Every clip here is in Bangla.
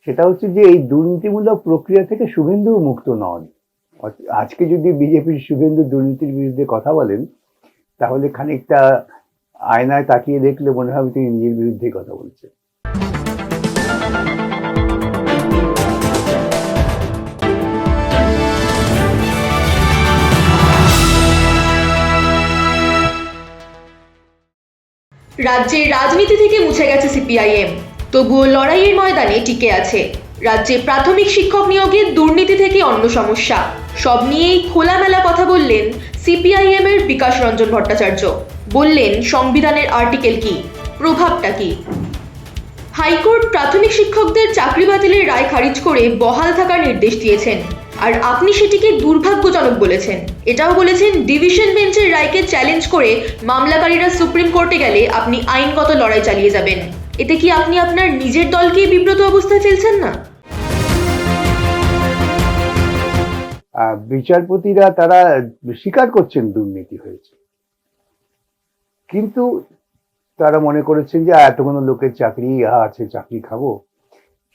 সেটা হচ্ছে যে এই দুর্নীতিমূলক প্রক্রিয়া থেকে শুভেন্দু মুক্ত নন। আজকে যদি বিজেপির শুভেন্দু দুর্নীতির বিরুদ্ধে কথা বলেন, তাহলে খানিকটা আয়নায় তাকিয়ে দেখলে মনে হবে তিনি নিজের বিরুদ্ধে কথা বলছেন। রাজ্যের রাজনীতি থেকে মুছে গেছে সিপিআইএম, তবুও লড়াইয়ের ময়দানে টিকে আছে। রাজ্যে প্রাথমিক শিক্ষক নিয়োগে দুর্নীতি থেকে অন্য সমস্যা, সব নিয়েই খোলামেলা কথা বললেন সিপিআইএম এর বিকাশ রঞ্জন ভট্টাচার্য। বললেন সংবিধানের আর্টিকেল কি, প্রভাবটা কি। হাইকোর্ট প্রাথমিক শিক্ষকদের চাকরি বাতিলের রায় খারিজ করে বহাল থাকার নির্দেশ দিয়েছেন, আর আপনি সেটিকে দুর্ভাগ্যজনক বলেছেন। এটাও বলেছেন ডিভিশন বেঞ্চের রায়কে চ্যালেঞ্জ করে মামলাকারীরা সুপ্রিম কোর্টে গেলে আপনি আইনগত লড়াই চালিয়ে যাবেন। এতে কি আপনি আপনার নিজের দলকে বিব্রত অবস্থায় ফেলছেন না? বিচারপতিরা তারা স্বীকার করছেন দুর্নীতি হয়েছে, কিন্তু তারা মনে করেছেন যে এতগুলো লোকের চাকরি আছে, চাকরি খাবো,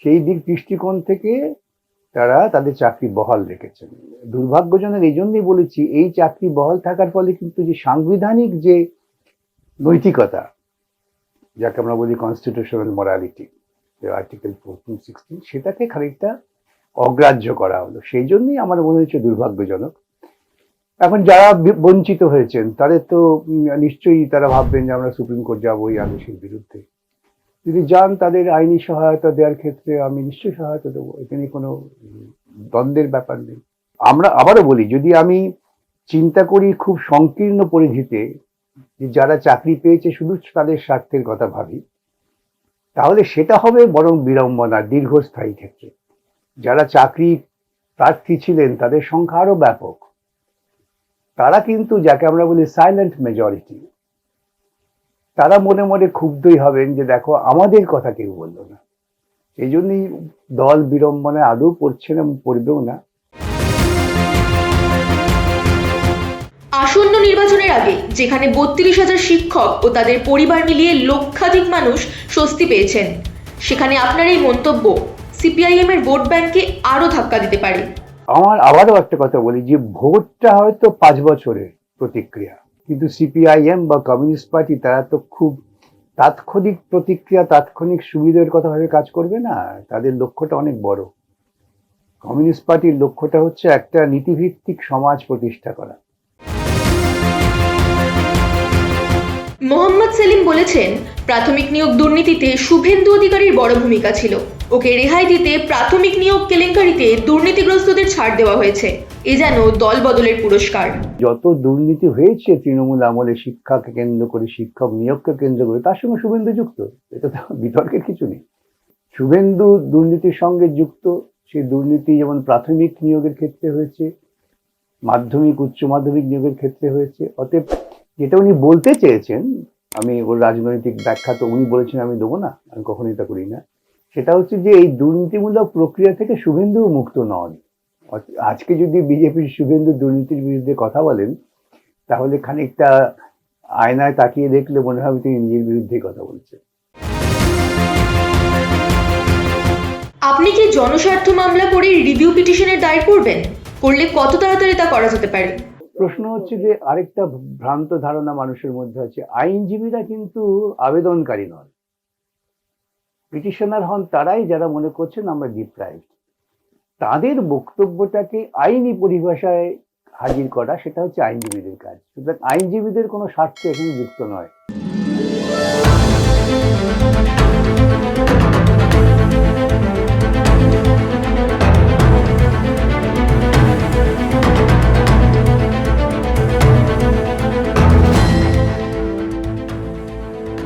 সেই দিক দৃষ্টিকোণ থেকে তারা তাদের চাকরি বহাল রেখেছেন। দুর্ভাগ্যজনক এই জন্যই বলেছি, এই চাকরি বহাল থাকার ফলে কিন্তু যে সাংবিধানিক যে নৈতিকতা, যাকে আমরা বলি কনস্টিটিউশনাল মরালিটি, আর্টিকেল 14-16, সেটাকে খানিকটা অগ্রাহ্য করা হলো। সেই জন্যই আমার মনে হচ্ছে দুর্ভাগ্যজনক। এখন যারা বঞ্চিত হয়েছেন তাদের তো নিশ্চয়ই তারা ভাববেন যে আমরা সুপ্রিম কোর্ট যাবো এই আদেশের বিরুদ্ধে। যদি যান, তাদের আইনি সহায়তা দেওয়ার ক্ষেত্রে আমি নিশ্চয়ই সহায়তা দেবো, এখানে কোনো দ্বন্দ্বের ব্যাপার নেই। আমরা আবারও বলি, যদি আমি চিন্তা করি খুব সংকীর্ণ পরিধিতে, যে যারা চাকরি পেয়েছে শুধু তাদের স্বার্থের কথা ভাবি, তাহলে সেটা হবে বরং বিড়ম্বনা দীর্ঘস্থায়ী ক্ষেত্রে। যারা চাকরি প্রার্থী ছিলেন তাদের সংখ্যা আরো ব্যাপক, তারা কিন্তু যাকে আমরা বলি সাইলেন্ট মেজরিটি, তারা মনে মনে ক্ষুব্ধই হবেন যে দেখো আমাদের কথা কেউ বললো না। এই জন্যই দল বিড়ম্বনায় আদৌ পড়ছে না, পড়বেও না। আসন্ন নির্বাচনের আগে যেখানে 32,000 শিক্ষক ও তাদের পরিবার মিলিয়ে লক্ষাধিক মানুষ স্বস্তি পেয়েছেন, সেখানে আপনার এই মন্তব্য সিপিআইএম এর ভোট ব্যাংকে আরো ধাক্কা দিতে পারে। আমার আবারও একটা কথা বলি, যে ভোটটা হয়তো 5 বছরের প্রতিক্রিয়া, কিন্তু সিপিআইএম বা কমিউনিস্ট পার্টি তারা তো খুব তাৎক্ষণিক প্রতিক্রিয়া, তাৎক্ষণিক সুবিধার কথা ভেবে কাজ করবে না। তাদের লক্ষ্যটা অনেক বড়। কমিউনিস্ট পার্টির লক্ষ্যটা হচ্ছে একটা নীতিভিত্তিক সমাজ প্রতিষ্ঠা করা। মোহাম্মদ সেলিম বলেছেন, প্রাথমিক নিয়োগ দুর্নীতিতে শুভেন্দু অধিকারীর বড় ভূমিকা ছিল। ওকে রেহাই দিতে প্রাথমিক নিয়োগ কেলেঙ্কারিতে দুর্নীতিগ্রস্তদের ছাড় দেওয়া হয়েছে। এ যেন দল বদলের পুরস্কার। যত দুর্নীতি হয়েছে তৃণমূল আমলে, শিক্ষাকে কেন্দ্র করে, শিক্ষক নিয়োগকে কেন্দ্র করে, তার সঙ্গে শুভেন্দু যুক্ত, এটা তো বিতর্কের কিছু নেই। শুভেন্দু দুর্নীতির সঙ্গে যুক্ত। সেই দুর্নীতি যেমন প্রাথমিক নিয়োগের ক্ষেত্রে হয়েছে, মাধ্যমিক উচ্চ মাধ্যমিক নিয়োগের ক্ষেত্রে হয়েছে। অতএব যেটা উনি বলতে চেয়েছেন, আমি ওর রাজনৈতিক ব্যাখ্যা তো উনি বলেছেন আমি দেবো না, আমি কখনোই তা করি না, সেটা হচ্ছে যে এই দুর্নীতিমূলক প্রক্রিয়া থেকে শুভেন্দু মুক্ত নন। আজকে যদি বিজেপির শুভেন্দু দুর্নীতির বিরুদ্ধে কথা বলেন, তাহলে খানিকটা আয়নায় তাকিয়ে দেখলে মনে হবে তিনি নিজের বিরুদ্ধে কথা বলছেন। আপনি কি জনস্বার্থ মামলা করে রিভিউ পিটিশনের দায়ের করবেন? করলে কত তাড়াতাড়ি তা করা যেতে পারে? প্রশ্ন হচ্ছে যে আরেকটা ভ্রান্ত ধারণা মানুষের মধ্যে আছে, আইনজীবীরা কিন্তু আবেদনকারী নন, পিটিশনার হন তারাই যারা মনে করছেন আমরা ডিপ্রাইভড। তাদের বক্তব্যটাকে আইনি পরিভাষায় হাজির করা, সেটা হচ্ছে আইনজীবীদের কাজ। সুতরাং আইনজীবীদের কোনো স্বার্থ এখানে যুক্ত নয়।